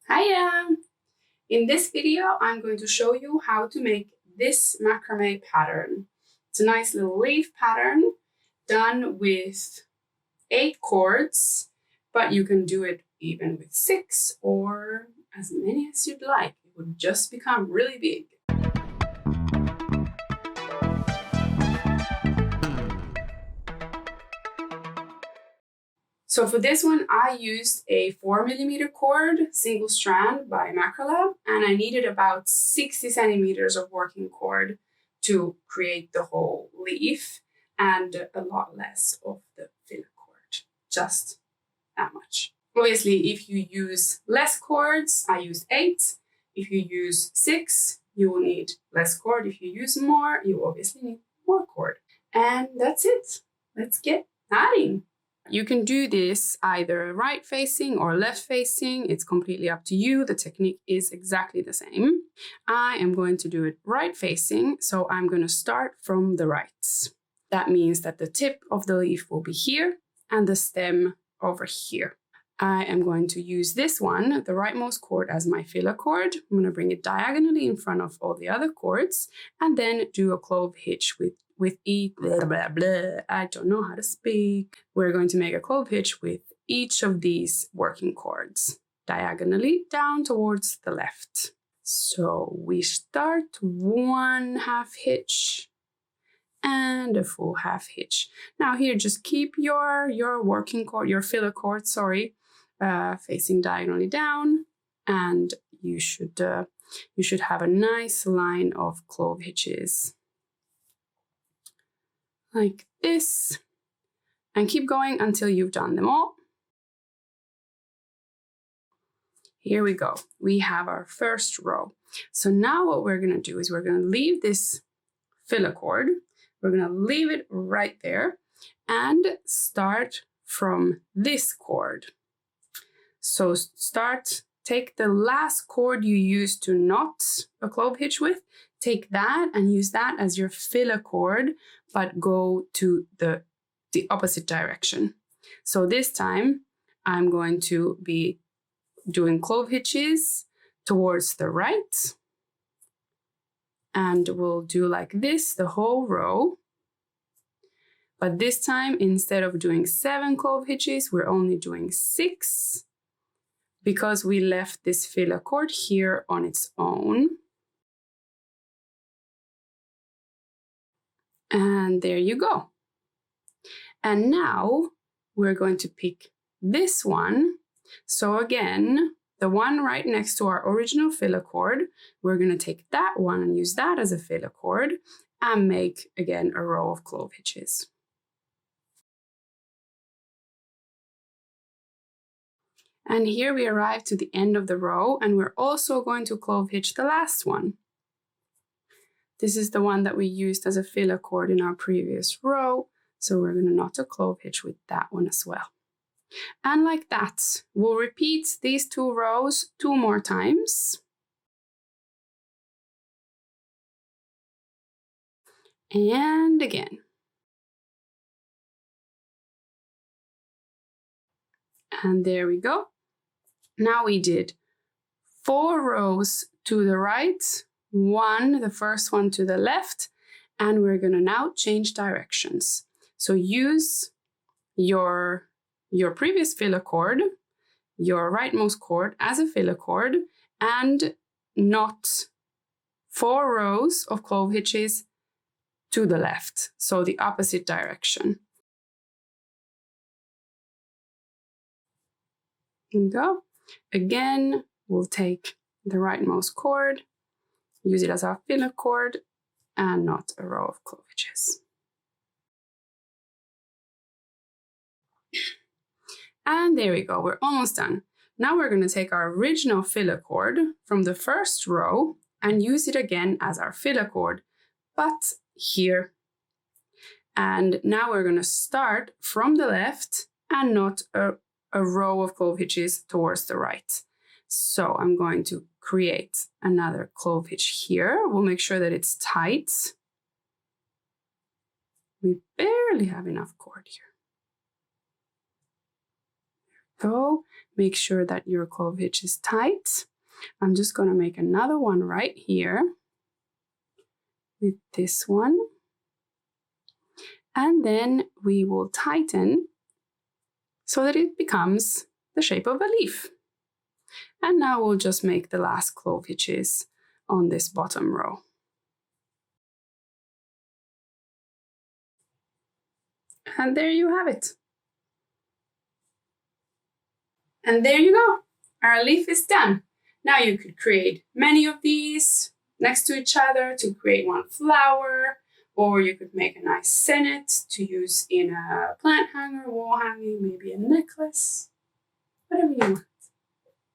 Hiya! In this video, I'm going to show you how to make this macrame pattern. It's a nice little leaf pattern done with 8 cords, but you can do it even with 6 or as many as you'd like. It would just become really big. So for this one, I used a 4mm cord, single strand by Macrame, and I needed about 60 centimeters of working cord to create the whole leaf and a lot less of the filler cord, just that much. Obviously, if you use less cords, I used 8. If you use 6, you will need less cord. If you use more, you obviously need more cord. And that's it. Let's get adding. You can do this either right facing or left facing. It's completely up to you. The technique is exactly the same. I am going to do it right facing, so I'm going to start from the right. That means that the tip of the leaf will be here and the stem over here. I am going to use this one, the rightmost cord, as my filler cord. I'm going to bring it diagonally in front of all the other cords and then do a clove hitch with each, blah, blah, blah. I don't know how to speak. We're going to make a clove hitch with each of these working cords diagonally down towards the left. So we start 1 half hitch and a full half hitch. Now here, just keep your working cord, your filler cord, facing diagonally down, and you should have a nice line of clove hitches like this, and keep going until you've done them all. Here we go. We have our first row. So now what we're going to do is we're going to leave this filler cord. We're going to leave it right there and start from this cord. So take the last cord you used to knot a clove hitch with, take that and use that as your filler cord, but go to the opposite direction. So this time I'm going to be doing clove hitches towards the right, and we'll do like this the whole row. But this time, instead of doing 7 clove hitches, we're only doing 6, because we left this filler cord here on its own. And there you go. And now we're going to pick this one. So again, the one right next to our original filler cord, we're going to take that one and use that as a filler cord and make, again, a row of clove hitches. And here we arrive to the end of the row, and we're also going to clove hitch the last one. This is the one that we used as a filler cord in our previous row, so we're going to knot a clove hitch with that one as well. And like that, we'll repeat these 2 rows 2 more times. And again. And there we go. Now we did 4 rows to the right, 1, the first one to the left, and we're going to now change directions. So use your previous filler cord, your rightmost cord, as a filler cord, and knot 4 rows of clove hitches to the left, so the opposite direction. Here we go. Again, we'll take the rightmost cord, use it as our filler cord, and knot a row of clove hitches. And there we go, we're almost done. Now we're going to take our original filler cord from the first row and use it again as our filler cord, but here. And now we're going to start from the left and knot a row of clove hitches towards the right. So I'm going to create another clove hitch here. We'll make sure that it's tight. We barely have enough cord here. go. Make sure that your clove hitch is tight. I'm just going to make another one right here with this one. And then we will tighten so that it becomes the shape of a leaf. And now we'll just make the last clove hitches on this bottom row. And there you have it. And there you go. Our leaf is done. Now you could create many of these next to each other to create one flower, or you could make a nice senet to use in a plant hanger, wall hanging, maybe a necklace, whatever you want.